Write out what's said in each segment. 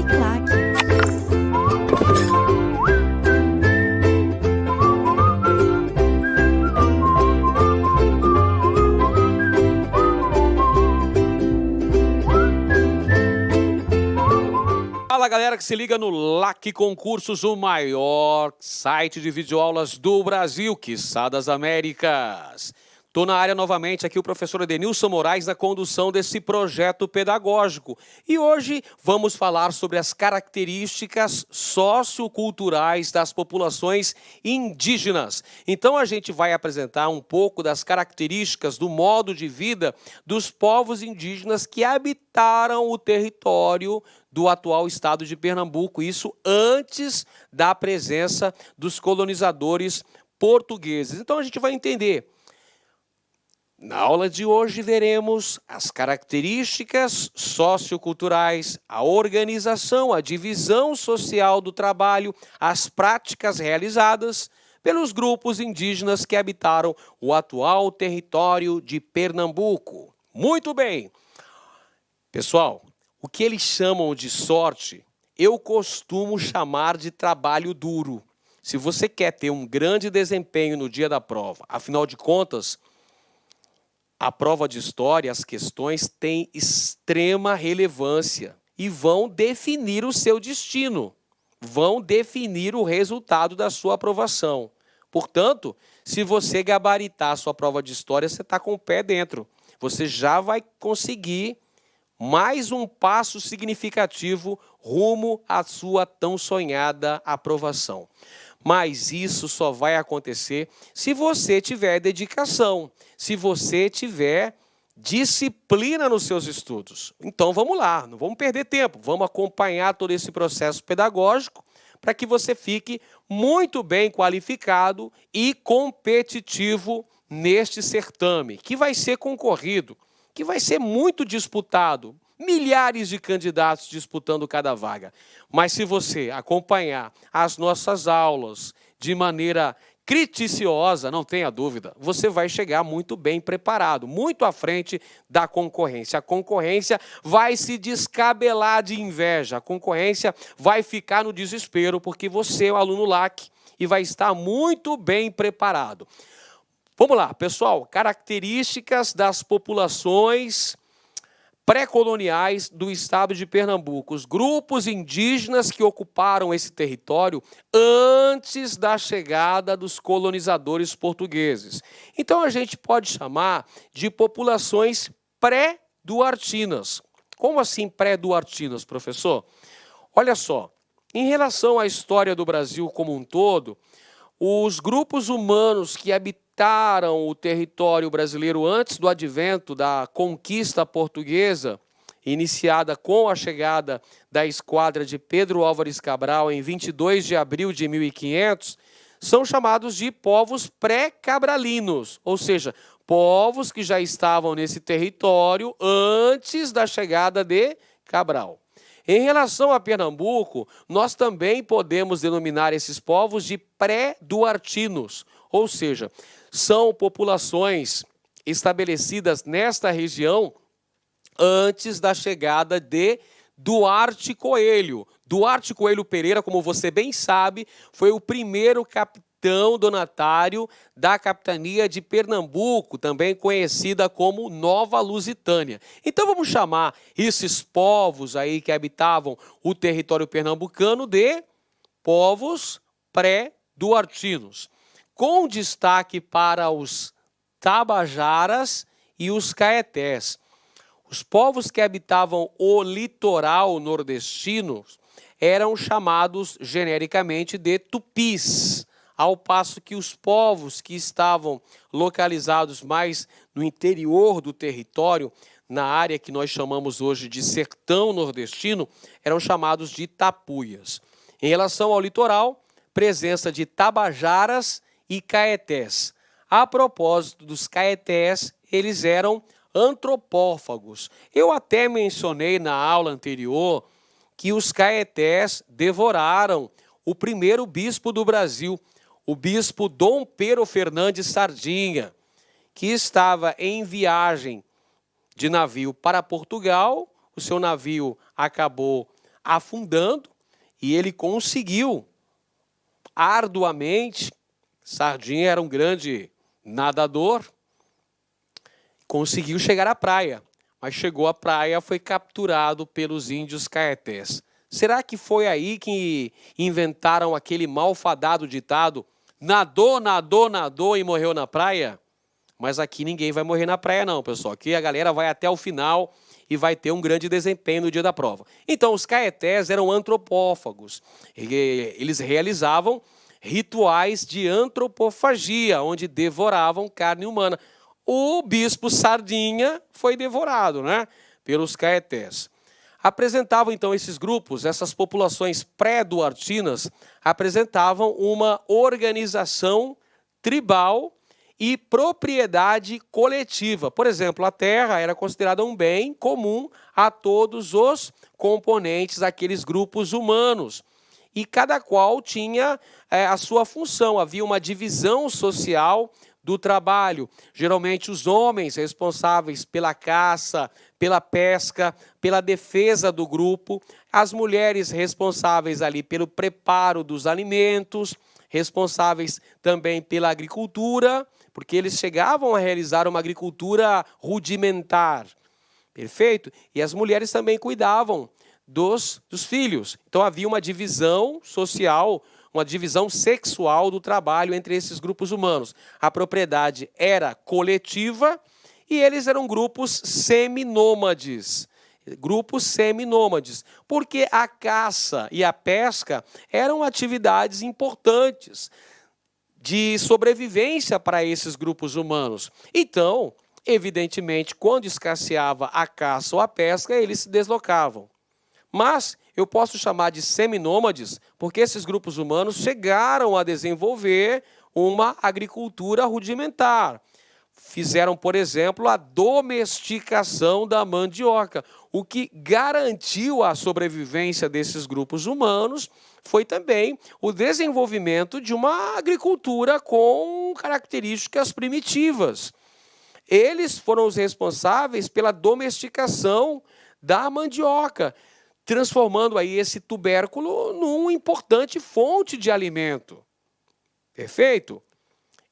Uniclac. Fala galera que se liga no LAC Concursos, o maior site de videoaulas do Brasil, quiçá das Américas. Estou na área novamente, aqui o professor Edenilson Moraes na condução desse projeto pedagógico. E hoje vamos falar sobre as características socioculturais das populações indígenas. Então a gente vai apresentar um pouco das características do modo de vida dos povos indígenas que habitaram o território do atual estado de Pernambuco, isso antes da presença dos colonizadores portugueses. Então a gente vai entender. Na aula de hoje veremos as características socioculturais, a organização, a divisão social do trabalho, as práticas realizadas pelos grupos indígenas que habitaram o atual território de Pernambuco. Muito bem! Pessoal, o que eles chamam de sorte, eu costumo chamar de trabalho duro. Se você quer ter um grande desempenho no dia da prova, afinal de contas, a prova de história, as questões têm extrema relevância e vão definir o seu destino, vão definir o resultado da sua aprovação. Portanto, se você gabaritar a sua prova de história, você está com o pé dentro. Você já vai conseguir mais um passo significativo rumo à sua tão sonhada aprovação. Mas isso só vai acontecer se você tiver dedicação, se você tiver disciplina nos seus estudos. Então vamos lá, não vamos perder tempo, vamos acompanhar todo esse processo pedagógico para que você fique muito bem qualificado e competitivo neste certame, que vai ser concorrido, que vai ser muito disputado, milhares de candidatos disputando cada vaga. Mas se você acompanhar as nossas aulas de maneira criticiosa, não tenha dúvida, você vai chegar muito bem preparado, muito à frente da concorrência. A concorrência vai se descabelar de inveja, a concorrência vai ficar no desespero, porque você é um aluno LAC e vai estar muito bem preparado. Vamos lá, pessoal, características das populações pré-coloniais do estado de Pernambuco, os grupos indígenas que ocuparam esse território antes da chegada dos colonizadores portugueses. Então a gente pode chamar de populações pré-duartinas. Como assim pré-duartinas, professor? Olha só, em relação à história do Brasil como um todo, os grupos humanos que habitaram o território brasileiro antes do advento da conquista portuguesa, iniciada com a chegada da esquadra de Pedro Álvares Cabral em 22 de abril de 1500, são chamados de povos pré-cabralinos, ou seja, povos que já estavam nesse território antes da chegada de Cabral. Em relação a Pernambuco, nós também podemos denominar esses povos de pré-duartinos, ou seja, são populações estabelecidas nesta região antes da chegada de Duarte Coelho. Duarte Coelho Pereira, como você bem sabe, foi o primeiro capitão donatário da capitania de Pernambuco, também conhecida como Nova Lusitânia. Então vamos chamar esses povos aí que habitavam o território pernambucano de povos pré-duartinos, com destaque para os tabajaras e os caetés. Os povos que habitavam o litoral nordestino eram chamados genericamente de tupis, ao passo que os povos que estavam localizados mais no interior do território, na área que nós chamamos hoje de sertão nordestino, eram chamados de tapuias. Em relação ao litoral, presença de tabajaras e caetés. A propósito dos caetés, eles eram antropófagos. Eu até mencionei na aula anterior que os caetés devoraram o primeiro bispo do Brasil, o bispo Dom Pero Fernandes Sardinha, que estava em viagem de navio para Portugal. O seu navio acabou afundando e ele conseguiu arduamente. Sardinha era um grande nadador, conseguiu chegar à praia, mas chegou à praia, foi capturado pelos índios caetés. Será que foi aí que inventaram aquele malfadado ditado: nadou, nadou, nadou e morreu na praia? Mas aqui ninguém vai morrer na praia não, pessoal. Aqui a galera vai até o final e vai ter um grande desempenho no dia da prova. Então, os caetés eram antropófagos. Eles realizavam rituais de antropofagia, onde devoravam carne humana. O bispo Sardinha foi devorado, né, pelos caetés. Apresentavam, então, esses grupos, essas populações pré-duartinas, apresentavam uma organização tribal e propriedade coletiva. Por exemplo, a terra era considerada um bem comum a todos os componentes daqueles grupos humanos. E cada qual tinha a sua função. Havia uma divisão social do trabalho. Geralmente os homens responsáveis pela caça, pela pesca, pela defesa do grupo, as mulheres responsáveis ali pelo preparo dos alimentos, responsáveis também pela agricultura, porque eles chegavam a realizar uma agricultura rudimentar. Perfeito? E as mulheres também cuidavam dos filhos. Então havia uma divisão social, uma divisão sexual do trabalho entre esses grupos humanos. A propriedade era coletiva e eles eram grupos seminômades. Grupos seminômades, porque a caça e a pesca eram atividades importantes de sobrevivência para esses grupos humanos. Então, evidentemente, quando escasseava a caça ou a pesca, eles se deslocavam. Mas eu posso chamar de seminômades porque esses grupos humanos chegaram a desenvolver uma agricultura rudimentar. Fizeram, por exemplo, a domesticação da mandioca. O que garantiu a sobrevivência desses grupos humanos foi também o desenvolvimento de uma agricultura com características primitivas. Eles foram os responsáveis pela domesticação da mandioca, transformando aí esse tubérculo numa importante fonte de alimento. Perfeito?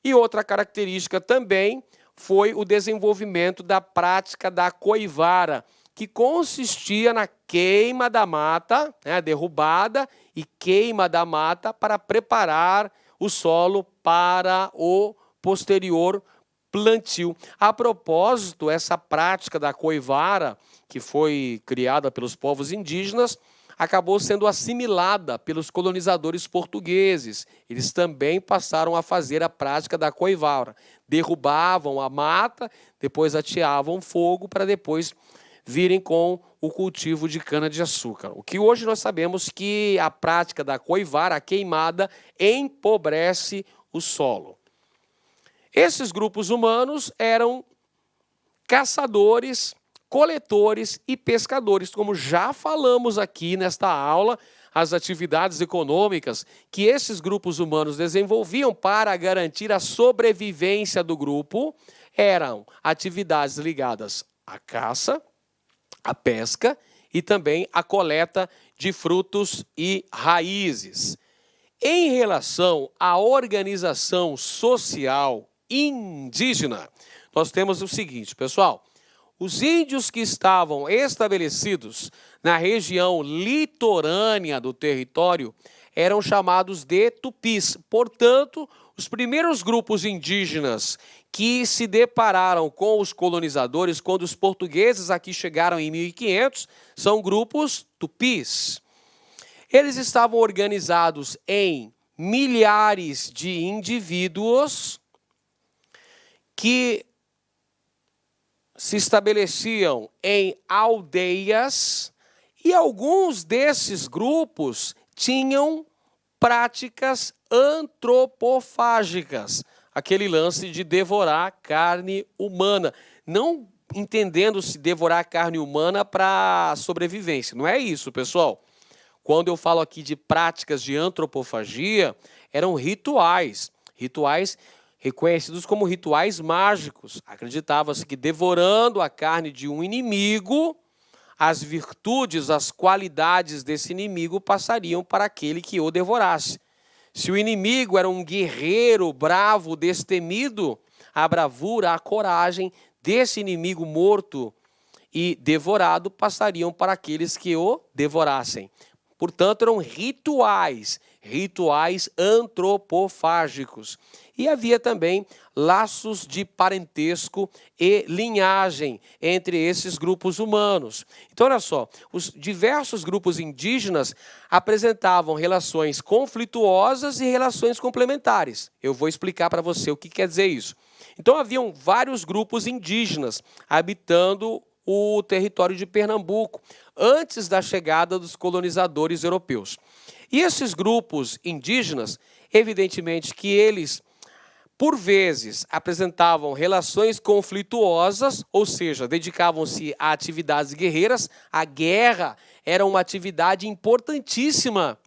E outra característica também foi o desenvolvimento da prática da coivara, que consistia na queima da mata, né, derrubada e queima da mata para preparar o solo para o posterior plantio. A propósito, essa prática da coivara, que foi criada pelos povos indígenas, acabou sendo assimilada pelos colonizadores portugueses. Eles também passaram a fazer a prática da coivara. Derrubavam a mata, depois ateavam fogo para depois virem com o cultivo de cana-de-açúcar. O que hoje nós sabemos que a prática da coivara, a queimada, empobrece o solo. Esses grupos humanos eram caçadores, coletores e pescadores. Como já falamos aqui nesta aula, as atividades econômicas que esses grupos humanos desenvolviam para garantir a sobrevivência do grupo eram atividades ligadas à caça, à pesca e também à coleta de frutos e raízes. Em relação à organização social indígena, nós temos o seguinte, pessoal: os índios que estavam estabelecidos na região litorânea do território eram chamados de tupis. Portanto, os primeiros grupos indígenas que se depararam com os colonizadores, quando os portugueses aqui chegaram em 1500, são grupos tupis. Eles estavam organizados em milhares de indivíduos que se estabeleciam em aldeias e alguns desses grupos tinham práticas antropofágicas, aquele lance de devorar carne humana, não entendendo-se devorar carne humana para sobrevivência. Não é isso, pessoal. Quando eu falo aqui de práticas de antropofagia, eram rituais reconhecidos como rituais mágicos. Acreditava-se que devorando a carne de um inimigo, as virtudes, as qualidades desse inimigo passariam para aquele que o devorasse. Se o inimigo era um guerreiro bravo, destemido, a bravura, a coragem desse inimigo morto e devorado passariam para aqueles que o devorassem. Portanto, eram rituais antropofágicos. E havia também laços de parentesco e linhagem entre esses grupos humanos. Então, olha só, os diversos grupos indígenas apresentavam relações conflituosas e relações complementares. Eu vou explicar para você o que quer dizer isso. Então, haviam vários grupos indígenas habitando o território de Pernambuco, antes da chegada dos colonizadores europeus. E esses grupos indígenas, evidentemente que eles, por vezes, apresentavam relações conflituosas, ou seja, dedicavam-se a atividades guerreiras. A guerra era uma atividade importantíssima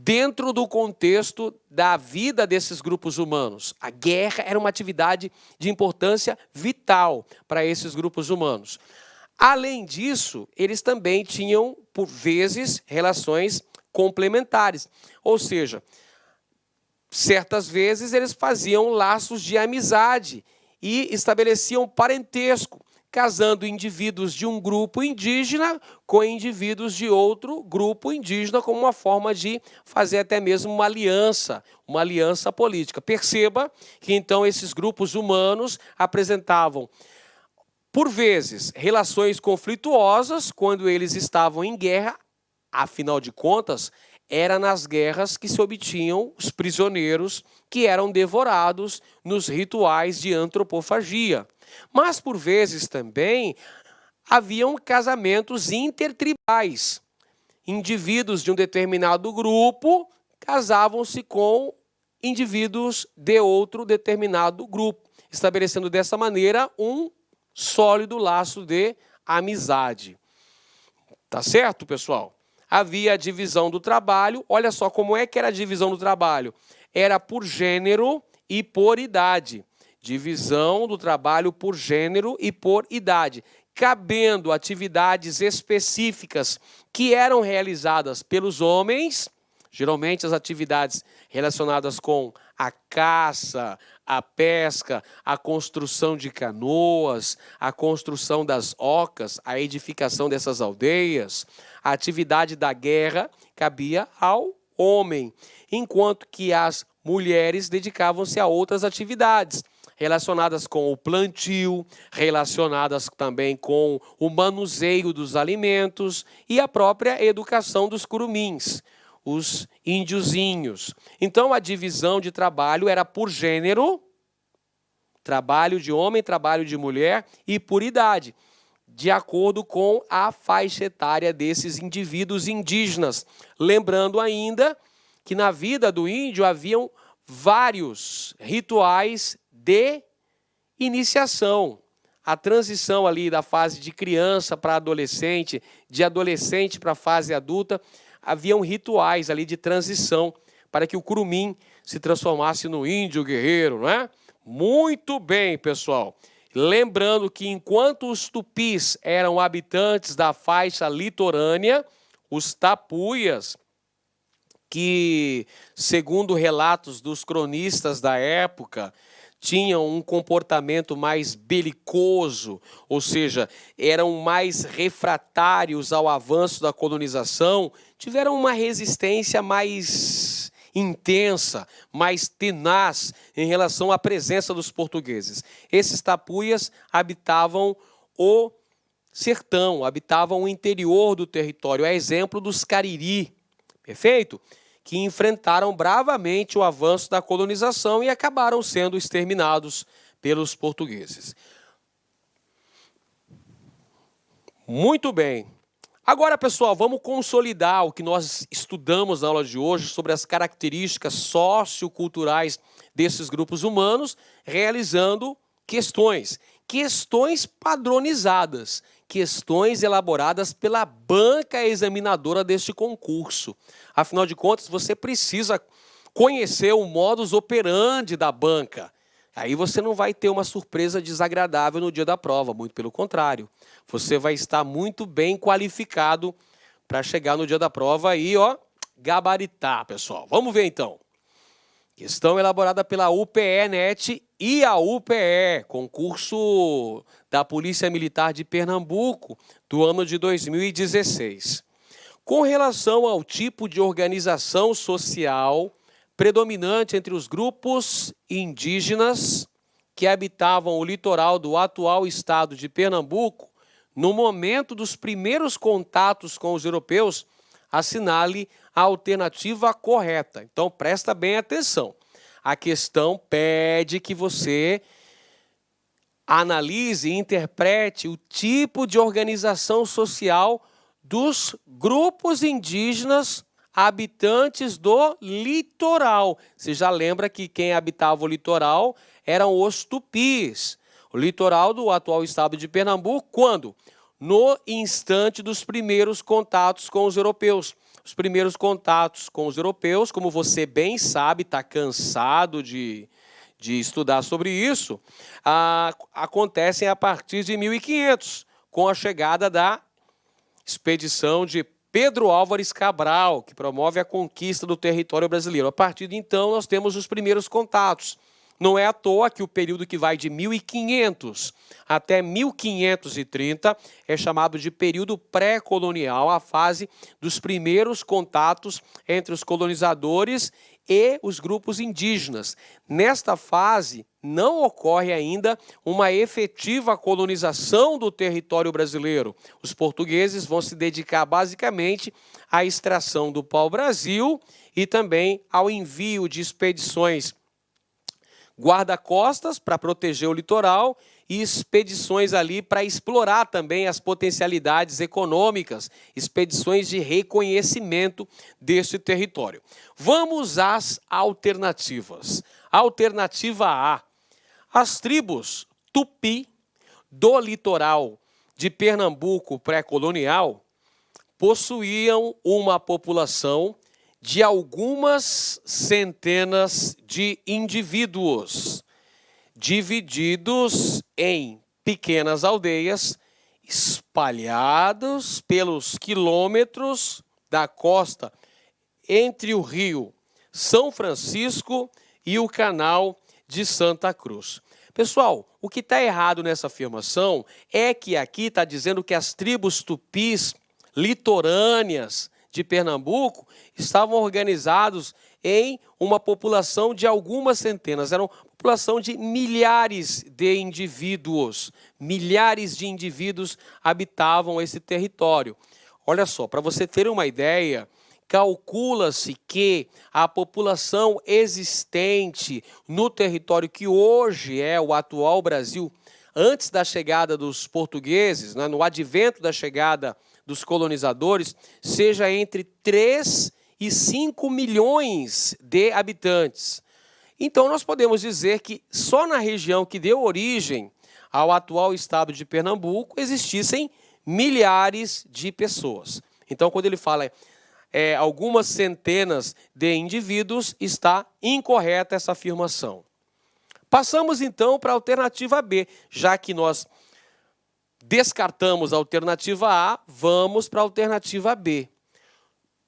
dentro do contexto da vida desses grupos humanos. A guerra era uma atividade de importância vital para esses grupos humanos. Além disso, eles também tinham, por vezes, relações complementares. Ou seja, certas vezes eles faziam laços de amizade e estabeleciam parentesco, casando indivíduos de um grupo indígena com indivíduos de outro grupo indígena, como uma forma de fazer até mesmo uma aliança política. Perceba que, então, esses grupos humanos apresentavam, por vezes, relações conflituosas quando eles estavam em guerra. Afinal de contas, era nas guerras que se obtinham os prisioneiros que eram devorados nos rituais de antropofagia. Mas, por vezes, também haviam casamentos intertribais. Indivíduos de um determinado grupo casavam-se com indivíduos de outro determinado grupo, estabelecendo dessa maneira um sólido laço de amizade. Tá certo, pessoal? Havia a divisão do trabalho. Olha só como é que era a divisão do trabalho. Era por gênero e por idade. Divisão do trabalho por gênero e por idade, cabendo atividades específicas que eram realizadas pelos homens, geralmente as atividades relacionadas com a caça, a pesca, a construção de canoas, a construção das ocas, a edificação dessas aldeias. A atividade da guerra cabia ao homem, enquanto que as mulheres dedicavam-se a outras atividades, relacionadas com o plantio, relacionadas também com o manuseio dos alimentos e a própria educação dos curumins, os índiozinhos. Então, a divisão de trabalho era por gênero, trabalho de homem, trabalho de mulher, e por idade, de acordo com a faixa etária desses indivíduos indígenas. Lembrando ainda que na vida do índio haviam vários rituais de iniciação. A transição ali da fase de criança para adolescente, de adolescente para a fase adulta, haviam rituais ali de transição para que o curumim se transformasse no índio guerreiro, não é? Muito bem, pessoal. Lembrando que enquanto os tupis eram habitantes da faixa litorânea, os tapuias, que, segundo relatos dos cronistas da época, tinham um comportamento mais belicoso, ou seja, eram mais refratários ao avanço da colonização, tiveram uma resistência mais intensa, mais tenaz em relação à presença dos portugueses. Esses tapuias habitavam o sertão, habitavam o interior do território, a exemplo dos Cariri, perfeito? Que enfrentaram bravamente o avanço da colonização e acabaram sendo exterminados pelos portugueses. Muito bem. Agora, pessoal, vamos consolidar o que nós estudamos na aula de hoje sobre as características socioculturais desses grupos humanos, realizando questões padronizadas, questões elaboradas pela banca examinadora deste concurso. Afinal de contas, você precisa conhecer o modus operandi da banca, Aí você não vai ter uma surpresa desagradável no dia da prova, muito pelo contrário. Você vai estar muito bem qualificado para chegar no dia da prova e, gabaritar, pessoal. Vamos ver então. Questão elaborada pela UPE-NET e a UPE, concurso da Polícia Militar de Pernambuco, do ano de 2016. Com relação ao tipo de organização social predominante entre os grupos indígenas que habitavam o litoral do atual estado de Pernambuco, no momento dos primeiros contatos com os europeus, assinale a alternativa correta. Então, presta bem atenção. A questão pede que você analise e interprete o tipo de organização social dos grupos indígenas habitantes do litoral. Você já lembra que quem habitava o litoral eram os tupis. O litoral do atual estado de Pernambuco, quando? No instante dos primeiros contatos com os europeus. Os primeiros contatos com os europeus, como você bem sabe, está cansado de estudar sobre isso, acontecem a partir de 1500, com a chegada da expedição de Pedro Álvares Cabral, que promove a conquista do território brasileiro. A partir de então, nós temos os primeiros contatos. Não é à toa que o período que vai de 1500 até 1530 é chamado de período pré-colonial, a fase dos primeiros contatos entre os colonizadores e os grupos indígenas. Nesta fase, não ocorre ainda uma efetiva colonização do território brasileiro. Os portugueses vão se dedicar basicamente à extração do pau-brasil e também ao envio de expedições guarda-costas para proteger o litoral e expedições ali para explorar também as potencialidades econômicas, expedições de reconhecimento deste território. Vamos às alternativas. Alternativa A. As tribos Tupi do litoral de Pernambuco pré-colonial possuíam uma população de algumas centenas de indivíduos, divididos em pequenas aldeias, espalhados pelos quilômetros da costa entre o rio São Francisco e o canal de Santa Cruz. Pessoal, o que está errado nessa afirmação é que aqui está dizendo que as tribos tupis litorâneas de Pernambuco estavam organizados em uma população de algumas centenas. Era uma população de milhares de indivíduos. Milhares de indivíduos habitavam esse território. Olha só, para você ter uma ideia, calcula-se que a população existente no território que hoje é o atual Brasil, antes da chegada dos portugueses, no advento da chegada dos colonizadores, seja entre 3 e 5 milhões de habitantes. Então, nós podemos dizer que só na região que deu origem ao atual estado de Pernambuco existissem milhares de pessoas. Então, quando ele fala algumas centenas de indivíduos, está incorreta essa afirmação. Passamos, então, para a alternativa B. Já que nós descartamos a alternativa A, vamos para a alternativa B.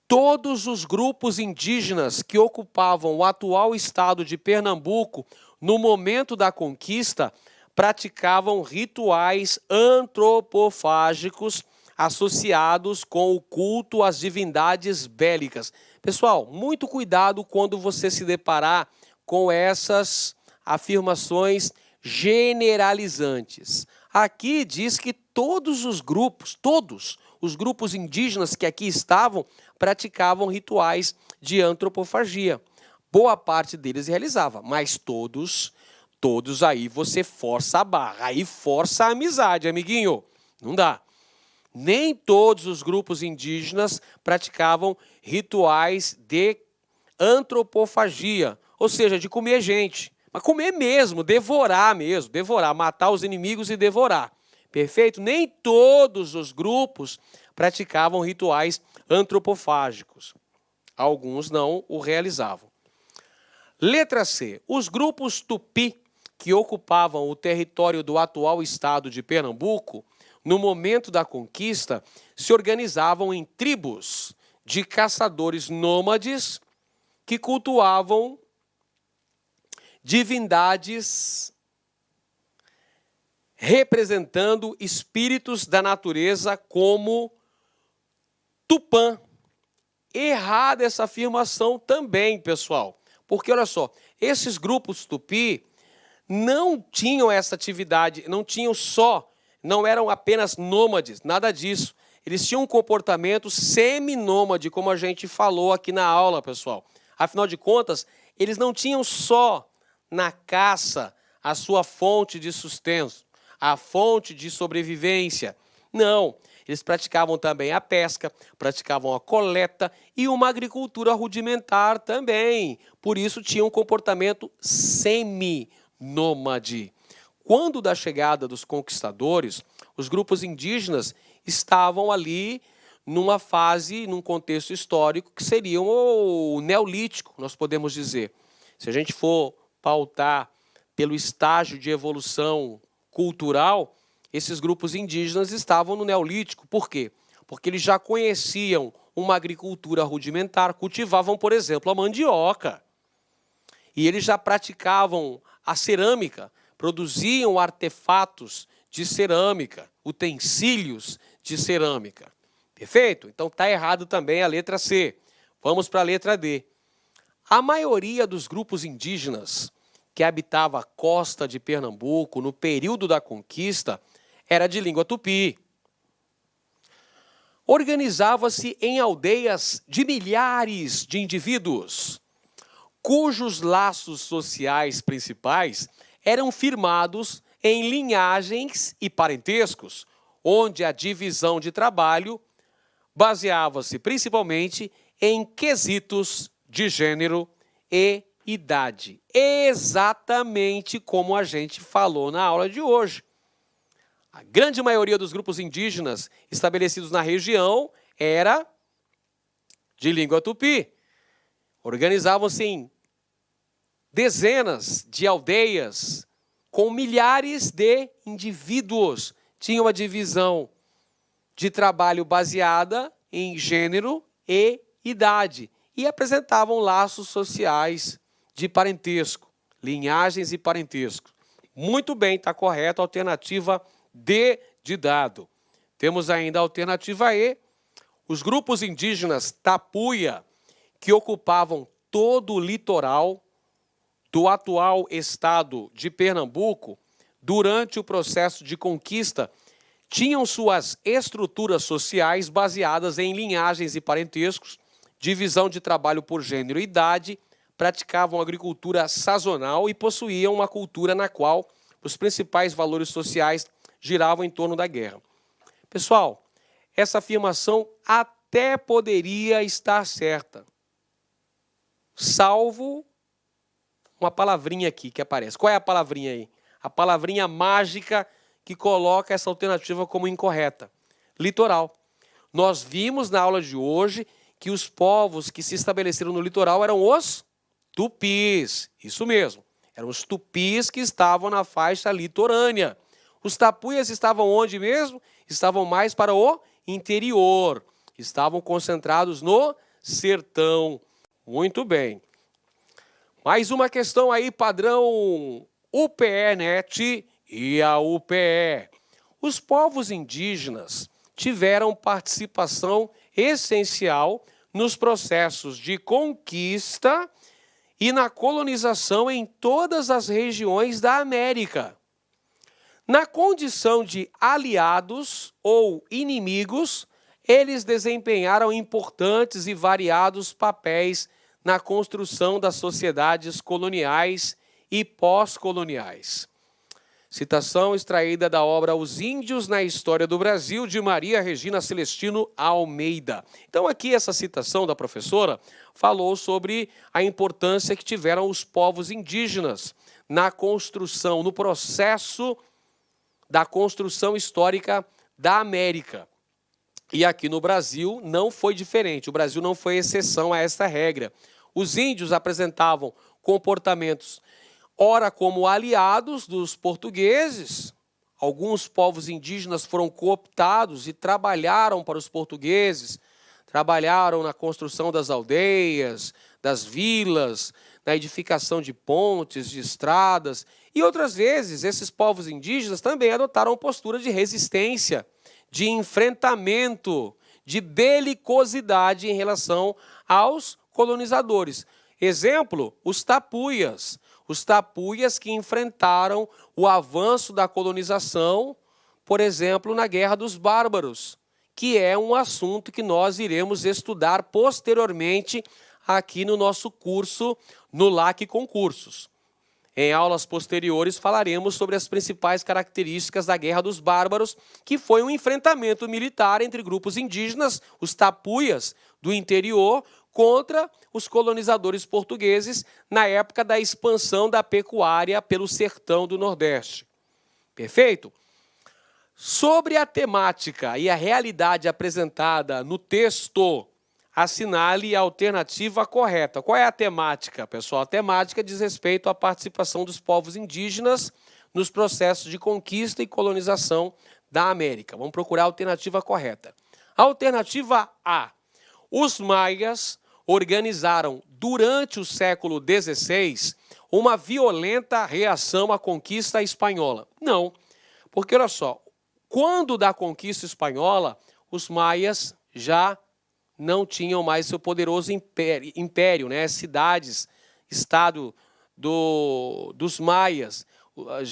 Todos os grupos indígenas que ocupavam o atual estado de Pernambuco no momento da conquista praticavam rituais antropofágicos associados com o culto às divindades bélicas. Pessoal, muito cuidado quando você se deparar com essas afirmações generalizantes. Aqui diz que todos os grupos indígenas que aqui estavam, praticavam rituais de antropofagia. Boa parte deles realizava, mas todos aí você força a barra, aí força a amizade, amiguinho. Não dá. Nem todos os grupos indígenas praticavam rituais de antropofagia, ou seja, de comer gente. Mas comer mesmo, devorar, matar os inimigos e devorar. Perfeito? Nem todos os grupos praticavam rituais antropofágicos. Alguns não o realizavam. Letra C. Os grupos tupi que ocupavam o território do atual estado de Pernambuco, no momento da conquista, se organizavam em tribos de caçadores nômades que cultuavam divindades representando espíritos da natureza como Tupã. Errada essa afirmação também, pessoal. Porque, olha só, esses grupos tupi não tinham essa atividade, não eram apenas nômades, nada disso. Eles tinham um comportamento seminômade, como a gente falou aqui na aula, pessoal. Afinal de contas, eles não tinham só na caça a sua fonte de sustento, a fonte de sobrevivência. Não, eles praticavam também a pesca, praticavam a coleta e uma agricultura rudimentar também. Por isso tinham um comportamento seminômade. Quando da chegada dos conquistadores, os grupos indígenas estavam ali numa fase, num contexto histórico que seria o neolítico, nós podemos dizer. Se a gente for pautar pelo estágio de evolução cultural, esses grupos indígenas estavam no neolítico. Por quê? Porque eles já conheciam uma agricultura rudimentar, cultivavam, por exemplo, a mandioca. E eles já praticavam a cerâmica, produziam artefatos de cerâmica, utensílios de cerâmica. Perfeito? Então está errado também a letra C. Vamos para a letra D. A maioria dos grupos indígenas que habitava a costa de Pernambuco no período da conquista era de língua tupi. Organizava-se em aldeias de milhares de indivíduos, cujos laços sociais principais eram firmados em linhagens e parentescos, onde a divisão de trabalho baseava-se principalmente em quesitos de gênero e idade. Exatamente como a gente falou na aula de hoje. A grande maioria dos grupos indígenas estabelecidos na região era de língua tupi. Organizavam-se em dezenas de aldeias com milhares de indivíduos. Tinha uma divisão de trabalho baseada em gênero e idade e apresentavam laços sociais de parentesco, linhagens e parentesco. Muito bem, está correto, alternativa D de dado. Temos ainda a alternativa E. Os grupos indígenas Tapuia, que ocupavam todo o litoral do atual estado de Pernambuco, durante o processo de conquista, tinham suas estruturas sociais baseadas em linhagens e parentescos, divisão de trabalho por gênero e idade, praticavam agricultura sazonal e possuíam uma cultura na qual os principais valores sociais giravam em torno da guerra. Pessoal, essa afirmação até poderia estar certa, salvo uma palavrinha aqui que aparece. Qual é a palavrinha aí? A palavrinha mágica que coloca essa alternativa como incorreta. Litoral. Nós vimos na aula de hoje que os povos que se estabeleceram no litoral eram os tupis. Isso mesmo. Eram os tupis que estavam na faixa litorânea. Os tapuias estavam onde mesmo? Estavam mais para o interior. Estavam concentrados no sertão. Muito bem. Mais uma questão aí, padrão UPE-NET e a UPE. Os povos indígenas tiveram participação essencial nos processos de conquista e na colonização em todas as regiões da América. Na condição de aliados ou inimigos, eles desempenharam importantes e variados papéis na construção das sociedades coloniais e pós-coloniais. Citação extraída da obra Os Índios na História do Brasil, de Maria Regina Celestino Almeida. Então aqui essa citação da professora falou sobre a importância que tiveram os povos indígenas na construção, no processo da construção histórica da América. E aqui no Brasil não foi diferente, o Brasil não foi exceção a essa regra. Os índios apresentavam comportamentos ora como aliados dos portugueses. Alguns povos indígenas foram cooptados e trabalharam para os portugueses, trabalharam na construção das aldeias, das vilas, na edificação de pontes, de estradas, e outras vezes esses povos indígenas também adotaram postura de resistência, de enfrentamento, de belicosidade em relação aos colonizadores. Exemplo, os tapuias. Os tapuias que enfrentaram o avanço da colonização, por exemplo, na Guerra dos Bárbaros, que é um assunto que nós iremos estudar posteriormente aqui no nosso curso no LAC Concursos. Em aulas posteriores falaremos sobre as principais características da Guerra dos Bárbaros, que foi um enfrentamento militar entre grupos indígenas, os tapuias do interior, contra os colonizadores portugueses na época da expansão da pecuária pelo sertão do Nordeste. Perfeito? Sobre a temática e a realidade apresentada no texto, assinale a alternativa correta. Qual é a temática, pessoal? A temática diz respeito à participação dos povos indígenas nos processos de conquista e colonização da América. Vamos procurar a alternativa correta. Alternativa A. Os maias organizaram, durante o século XVI, uma violenta reação à conquista espanhola. Não, porque, olha só, quando da conquista espanhola, os maias já não tinham mais seu poderoso império, né? Cidades, estado dos maias.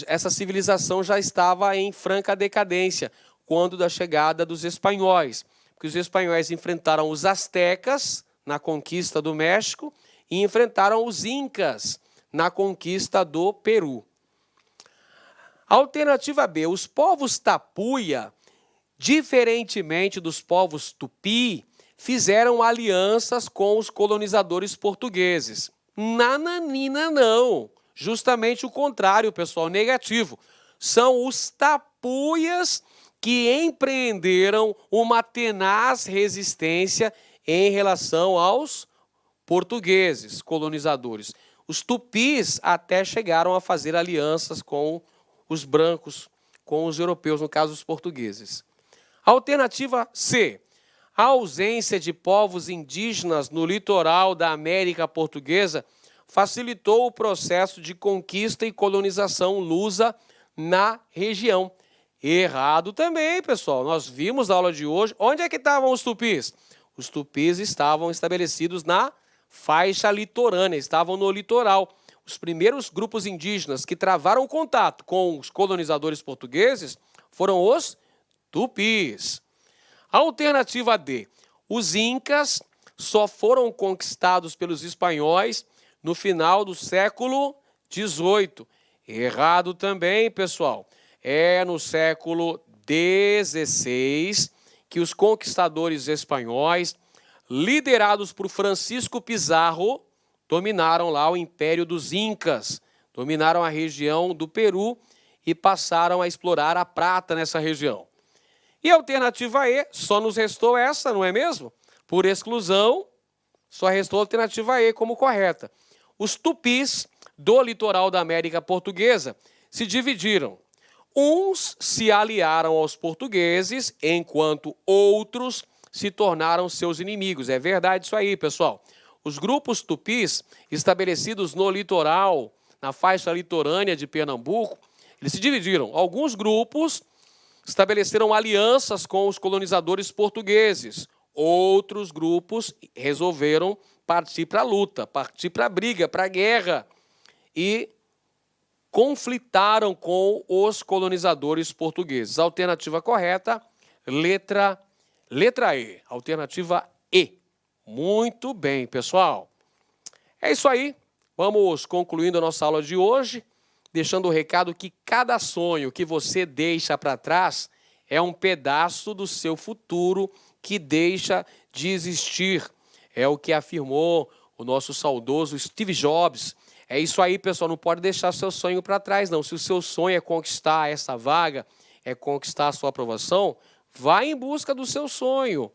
Essa civilização já estava em franca decadência quando da chegada dos espanhóis, porque os espanhóis enfrentaram os astecas na conquista do México e enfrentaram os incas na conquista do Peru. Alternativa B, os povos tapuia, diferentemente dos povos tupi, fizeram alianças com os colonizadores portugueses. Nananina não, justamente o contrário, pessoal, negativo. São os tapuias que empreenderam uma tenaz resistência em relação aos portugueses, colonizadores. Os tupis até chegaram a fazer alianças com os brancos, com os europeus, no caso os portugueses. Alternativa C. A ausência de povos indígenas no litoral da América Portuguesa facilitou o processo de conquista e colonização lusa na região. Errado também, pessoal. Nós vimos na aula de hoje. Onde é que estavam os tupis? Os tupis estavam estabelecidos na faixa litorânea, estavam no litoral. Os primeiros grupos indígenas que travaram contato com os colonizadores portugueses foram os tupis. Alternativa D. Os incas só foram conquistados pelos espanhóis no final do século XVIII. Errado também, pessoal. É no século XVI que os conquistadores espanhóis, liderados por Francisco Pizarro, dominaram lá o Império dos Incas, dominaram a região do Peru e passaram a explorar a prata nessa região. E a alternativa E, só nos restou essa, não é mesmo? Por exclusão, só restou a alternativa E como correta. Os tupis do litoral da América Portuguesa se dividiram. Uns se aliaram aos portugueses, enquanto outros se tornaram seus inimigos. É verdade isso aí, pessoal. Os grupos tupis, estabelecidos no litoral, na faixa litorânea de Pernambuco, eles se dividiram. Alguns grupos estabeleceram alianças com os colonizadores portugueses. Outros grupos resolveram partir para a luta, partir para a briga, para a guerra. E conflitaram com os colonizadores portugueses. Alternativa correta, letra E. Alternativa E. Muito bem, pessoal. É isso aí. Vamos concluindo a nossa aula de hoje, deixando o recado que cada sonho que você deixa para trás é um pedaço do seu futuro que deixa de existir. É o que afirmou o nosso saudoso Steve Jobs. É isso aí, pessoal, não pode deixar seu sonho para trás, não. Se o seu sonho é conquistar essa vaga, é conquistar a sua aprovação, vá em busca do seu sonho.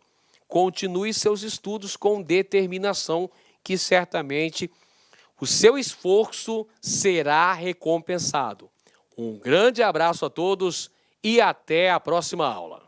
Continue seus estudos com determinação, que certamente o seu esforço será recompensado. Um grande abraço a todos e até a próxima aula.